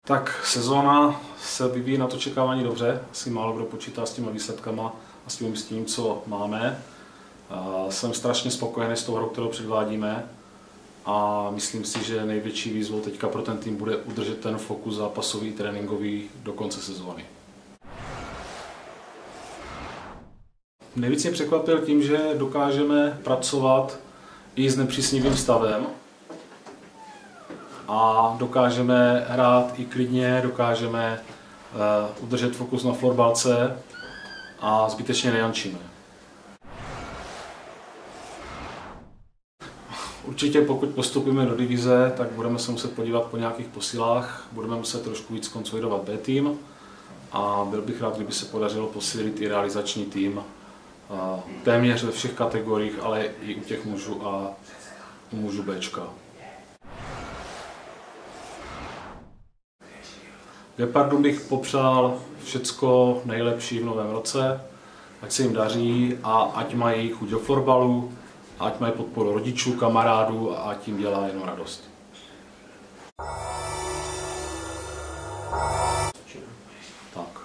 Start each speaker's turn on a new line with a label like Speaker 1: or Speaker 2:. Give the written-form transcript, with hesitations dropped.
Speaker 1: Tak sezóna se vyvíjí na to čekávání dobře, asi málo kdo počítá s těma výsledkama a s tím, co máme. Jsem strašně spokojený s tou hrou, kterou předvádíme a myslím si, že největší výzvou teďka pro ten tým bude udržet ten fokus zápasový, tréninkový do konce sezóny. Nejvíc mě překvapil tím, že dokážeme pracovat i s nepříznivým stavem a dokážeme hrát i klidně, dokážeme udržet fokus na florbalce a zbytečně nejančíme. Určitě pokud postupíme do divize, tak budeme se muset podívat po nějakých posilách, budeme muset trošku víc konsolidovat B tým a byl bych rád, kdyby se podařilo posílit i realizační tým téměř ve všech kategoriích, ale i u těch mužů a u mužů Bčka. Gepardům bych popřál všecko nejlepší v novém roce, ať se jim daří a ať mají chuť do florbalu, ať mají podporu rodičů, kamarádů a ať jim dělá jenom radost. Tak.